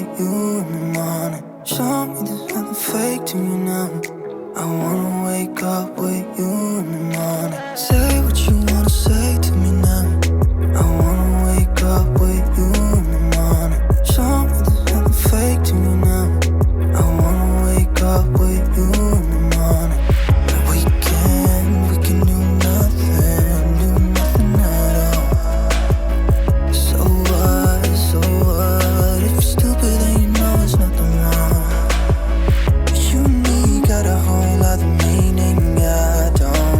with you in the morning. Show me there's nothing fake to me now. I wanna wake up with you in the morning. Say what you wanna say to me now. I wanna wake up with you in the morning. Show me there's nothing fake to me now. I wanna wake up with you in the morning. We can do nothing at all. So what? If you're stupid then you know it's nothing wrong. You and me got a whole other meaning I don't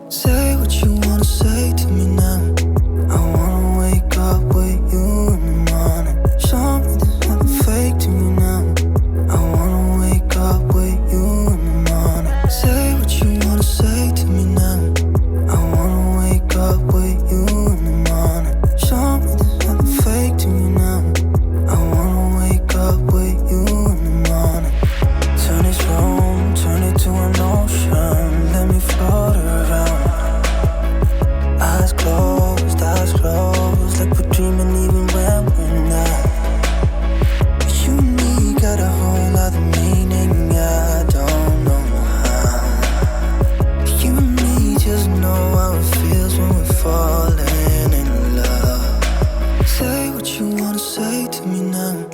Say what you wanna say to me now. I wanna wake up with you in the morning. Show me there's nothing fake to me now. I wanna wake up with you in the morning. Say what you wanna say to me now. I wanna wake up with you in the morning. Show me there's nothing fake to me now. I wanna wake up with you in the morning. Turn this room, turn it to an ocean. Let me float around. Eyes closed, like we're dreaming even when we're not. You and me got a whole other meaning, I don't know how. You and me just know how it feels when we're falling in love. Say what you wanna say to me now.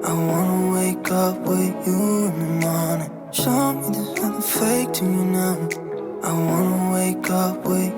I wanna wake up with you in the morning. Show me there's nothing fake to me now. I wanna wake up with